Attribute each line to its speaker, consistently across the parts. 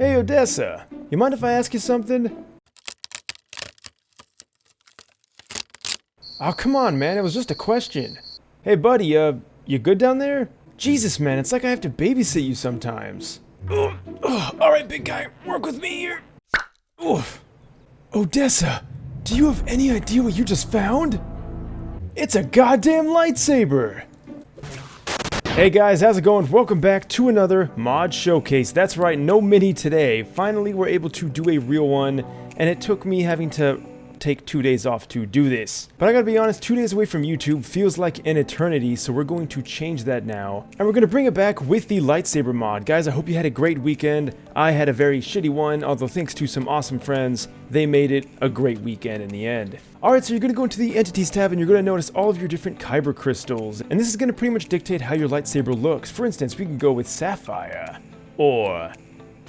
Speaker 1: Hey Odessa, you mind if I ask you something? Oh, come on, man, it was just a question. Hey buddy, you good down there? Jesus, man, it's like I have to babysit you sometimes. Alright, big guy, work with me here. Oof. Odessa, do you have any idea what you just found? It's a goddamn lightsaber! Hey guys, how's it going? Welcome back to another mod showcase. That's right, no mini today. Finally, we're able to do a real one, and it took me having to take 2 days off to do this. But I gotta be honest, 2 days away from YouTube feels like an eternity, so we're going to change that now. And we're gonna bring it back with the lightsaber mod. Guys, I hope you had a great weekend. I had a very shitty one, although thanks to some awesome friends, they made it a great weekend in the end. Alright, so you're gonna go into the Entities tab and you're gonna notice all of your different Kyber crystals. And this is gonna pretty much dictate how your lightsaber looks. For instance, we can go with Sapphire, or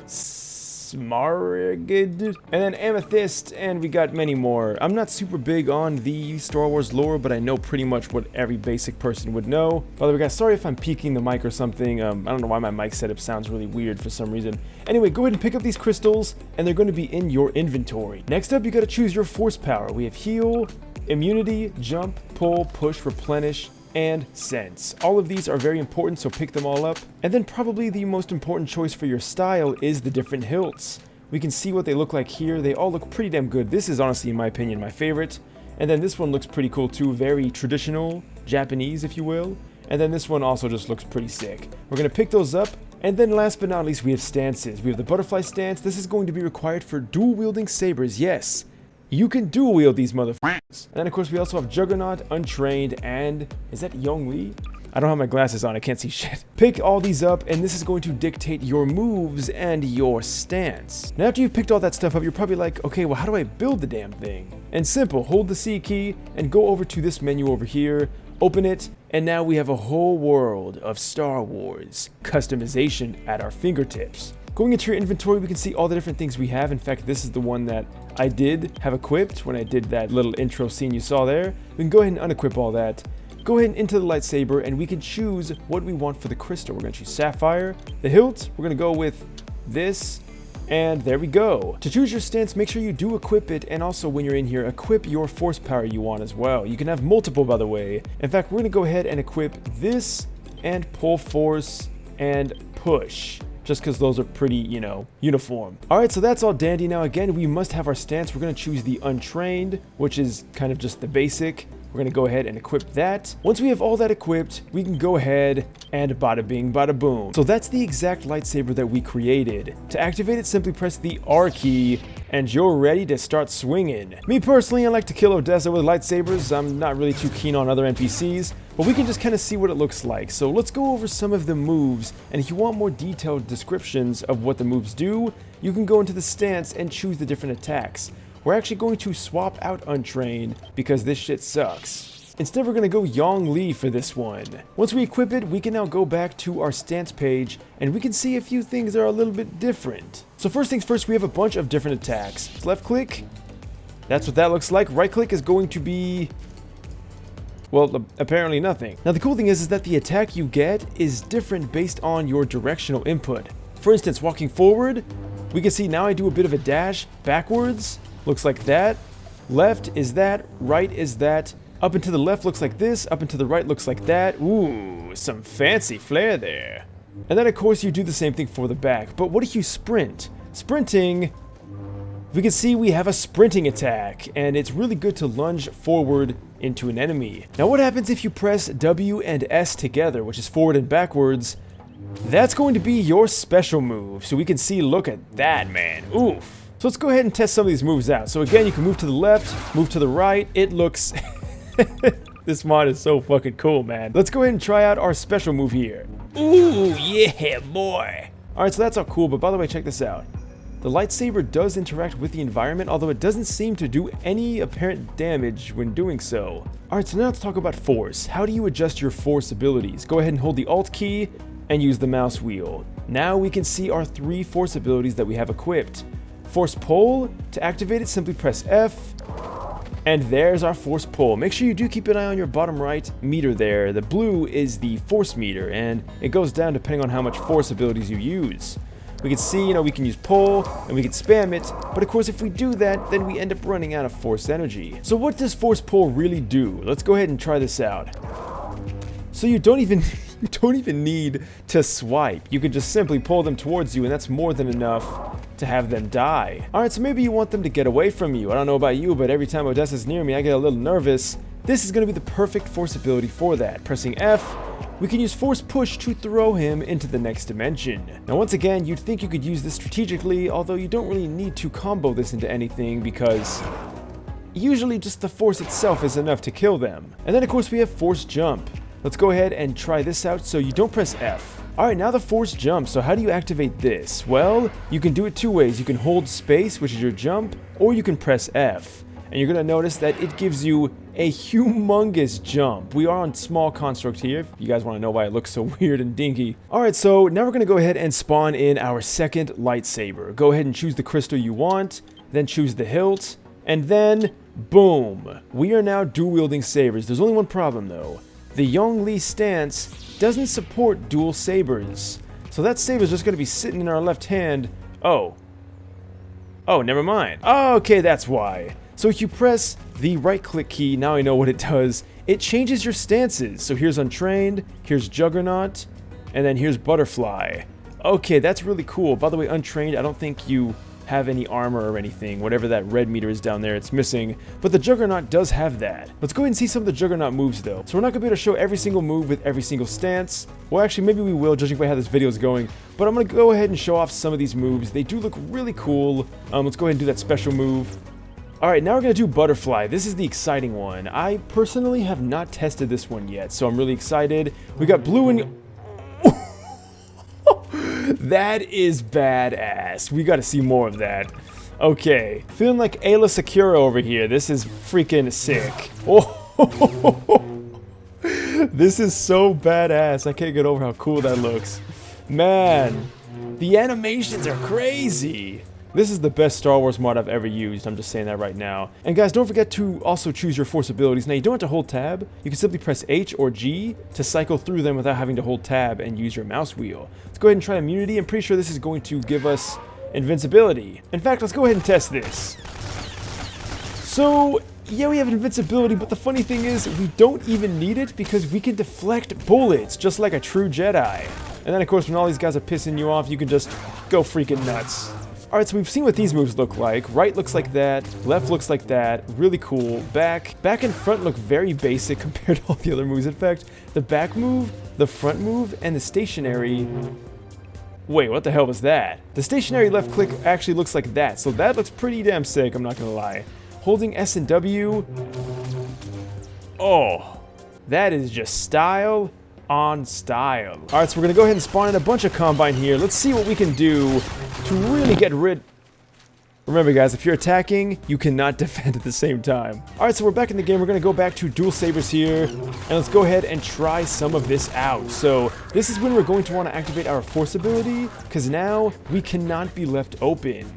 Speaker 1: Smaragd, and then Amethyst, and we got many more. I'm not super big on the Star Wars lore, but I know pretty much what every basic person would know. By the way, guys, sorry if I'm peeking the mic or something. I don't know why my mic setup sounds really weird for some reason. Anyway, go ahead and pick up these crystals, and they're going to be in your inventory. Next up, you got to choose your force power. We have heal, immunity, jump, pull, push, replenish, and sense. All of these are very important, so pick them all up. And then probably the most important choice for your style is the different hilts. We can see what they look like here. They all look pretty damn good. This is honestly, in my opinion, my favorite. And then this one looks pretty cool too. Very traditional, Japanese, if you will. And then this one also just looks pretty sick. We're gonna pick those up. And then last but not least, we have stances. We have the butterfly stance. This is going to be required for dual wielding sabers. Yes, you can dual wield these motherfuckers. And then of course we also have Juggernaut, Untrained, and is that Yongli? I don't have my glasses on, I can't see shit. Pick all these up, and this is going to dictate your moves and your stance. Now after you've picked all that stuff up, you're probably like, okay, well how do I build the damn thing? And simple, hold the C key and go over to this menu over here, open it, and now we have a whole world of Star Wars customization at our fingertips. Going into your inventory, we can see all the different things we have. In fact, this is the one that I did have equipped when I did that little intro scene you saw there. We can go ahead and unequip all that. Go ahead and into the lightsaber, and we can choose what we want for the crystal. We're going to choose Sapphire. The hilt, we're going to go with this, and there we go. To choose your stance, make sure you do equip it, and also when you're in here, equip your force power you want as well. You can have multiple, by the way. In fact, we're going to go ahead and equip this, and pull force, and push. Just because those are pretty, you know, uniform. Alright, so that's all dandy. Now again, we must have our stance. We're going to choose the Untrained, which is kind of just the basic. We're going to go ahead and equip that. Once we have all that equipped, we can go ahead and bada bing, bada boom. So that's the exact lightsaber that we created. To activate it, simply press the R key, and you're ready to start swinging. Me personally, I like to kill Odessa with lightsabers. I'm not really too keen on other NPCs, but we can just kind of see what it looks like. So let's go over some of the moves, and if you want more detailed descriptions of what the moves do, you can go into the stance and choose the different attacks. We're actually going to swap out Untrained because this shit sucks. Instead, we're going to go Yongli for this one. Once we equip it, we can now go back to our stance page, and we can see a few things that are a little bit different. So first things first, we have a bunch of different attacks. Left click, that's what that looks like. Right click is going to be, well, apparently nothing. Now the cool thing is that the attack you get is different based on your directional input. For instance, walking forward, we can see now I do a bit of a dash. Backwards, looks like that. Left is that, right is that. Up and to the left looks like this, up and to the right looks like that. Ooh, some fancy flair there. And then of course you do the same thing for the back. But what if you sprint? Sprinting, we can see we have a sprinting attack, and it's really good to lunge forward into an enemy. Now what happens if you press W and S together, which is forward and backwards? That's going to be your special move. So we can see, look at that, man. Oof. So let's go ahead and test some of these moves out. So again, you can move to the left, move to the right. It looks... This mod is so fucking cool, man. Let's go ahead and try out our special move here. Ooh, yeah, boy. Alright, so that's all cool, but by the way, check this out. The lightsaber does interact with the environment, although it doesn't seem to do any apparent damage when doing so. Alright, so now let's talk about force. How do you adjust your force abilities? Go ahead and hold the Alt key and use the mouse wheel. Now we can see our 3 force abilities that we have equipped. Force pull, to activate it, simply press F. And there's our force pull. Make sure you do keep an eye on your bottom right meter there. The blue is the force meter, and it goes down depending on how much force abilities you use. We can see, we can use pull, and we can spam it, but of course if we do that, then we end up running out of force energy. So what does force pull really do? Let's go ahead and try this out. So you don't even need to swipe. You can just simply pull them towards you, and that's more than enough to have them die. Alright, so maybe you want them to get away from you. I don't know about you, but every time Odessa's near me, I get a little nervous. This is going to be the perfect force ability for that. Pressing F, we can use force push to throw him into the next dimension. Now once again, you'd think you could use this strategically, although you don't really need to combo this into anything because usually just the force itself is enough to kill them. And then of course we have force jump. Let's go ahead and try this out. So you don't press F. Alright, now the force jump. So how do you activate this? Well, you can do it two ways. You can hold space, which is your jump, or you can press F. And you're going to notice that it gives you a humongous jump. We are on small construct here, if you guys want to know why it looks so weird and dinky. Alright, so now we're going to go ahead and spawn in our second lightsaber. Go ahead and choose the crystal you want, then choose the hilt, and then, boom! We are now dual-wielding sabers. There's only one problem though. The Yongli stance doesn't support dual sabers. So that saber's just going to be sitting in our left hand. Oh, never mind. Okay, that's why. So if you press the right-click key, now I know what it does. It changes your stances. So here's Untrained, here's Juggernaut, and then here's Butterfly. Okay, that's really cool. By the way, Untrained, I don't think you have any armor or anything. Whatever that red meter is down there, it's missing. But the Juggernaut does have that. Let's go ahead and see some of the Juggernaut moves though. So we're not going to be able to show every single move with every single stance. Well, actually, maybe we will, judging by how this video is going. But I'm going to go ahead and show off some of these moves. They do look really cool. Let's go ahead and do that special move. Alright, now we're going to do Butterfly. This is the exciting one. I personally have not tested this one yet, so I'm really excited. We got blue and... That is badass. We got to see more of that. Okay, feeling like Ayla Sakura over here. This is freaking sick. Oh, this is so badass. I can't get over how cool that looks. Man, the animations are crazy. This is the best Star Wars mod I've ever used. I'm just saying that right now. And guys, don't forget to also choose your force abilities. Now, you don't have to hold tab. You can simply press H or G to cycle through them without having to hold tab and use your mouse wheel. Let's go ahead and try immunity. I'm pretty sure this is going to give us invincibility. In fact, let's go ahead and test this. So, yeah, we have invincibility, but the funny thing is we don't even need it because we can deflect bullets just like a true Jedi. And then, of course, when all these guys are pissing you off, you can just go freaking nuts. Alright, so we've seen what these moves look like. Right looks like that, left looks like that, really cool. Back and front look very basic compared to all the other moves. In fact, the back move, the front move, and the stationary... Wait, what the hell was that? The stationary left click actually looks like that, so that looks pretty damn sick, I'm not gonna lie. Holding S and W... Oh, that is just style on style. Alright, so we're gonna go ahead and spawn in a bunch of Combine here. Let's see what we can do to really get rid... Remember guys, if you're attacking, you cannot defend at the same time. Alright, so we're back in the game. We're gonna go back to dual sabers here, and let's go ahead and try some of this out. So this is when we're going to want to activate our force ability, because now we cannot be left open.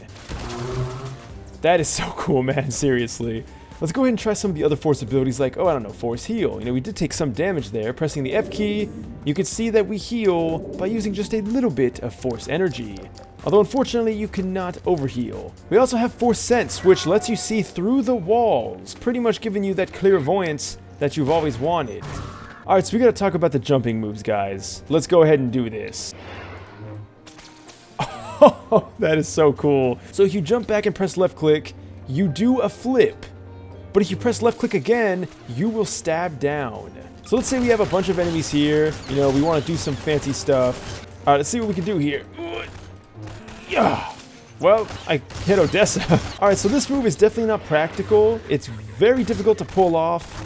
Speaker 1: That is so cool, man, seriously. Let's go ahead and try some of the other force abilities like, I don't know, force heal. We did take some damage there. Pressing the F key, you can see that we heal by using just a little bit of force energy. Although unfortunately, you cannot overheal. We also have force sense, which lets you see through the walls, pretty much giving you that clairvoyance that you've always wanted. Alright, so we gotta talk about the jumping moves, guys. Let's go ahead and do this. Oh, that is so cool. So if you jump back and press left click, you do a flip. But if you press left click again, you will stab down. So let's say we have a bunch of enemies here. We want to do some fancy stuff. Alright, let's see what we can do here. Yeah. Well, I hit Odessa. Alright, so this move is definitely not practical. It's very difficult to pull off.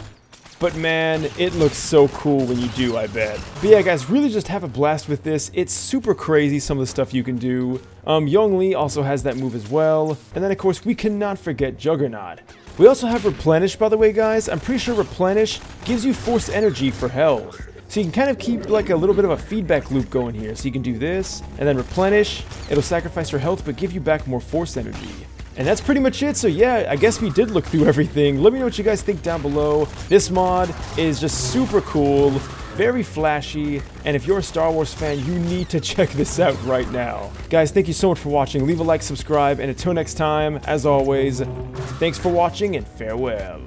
Speaker 1: But man, it looks so cool when you do, I bet. But yeah, guys, really just have a blast with this. It's super crazy, some of the stuff you can do. Yongli also has that move as well. And then, of course, we cannot forget Juggernaut. We also have Replenish, by the way, guys. I'm pretty sure Replenish gives you force energy for health. So you can kind of keep like a little bit of a feedback loop going here. So you can do this, and then Replenish. It'll sacrifice your health, but give you back more force energy. And that's pretty much it. So yeah, I guess we did look through everything. Let me know what you guys think down below. This mod is just super cool. very flashy, and if you're a Star Wars fan, you need to check this out right now. Guys, thank you so much for watching. Leave a like, subscribe, and until next time, as always, thanks for watching and farewell.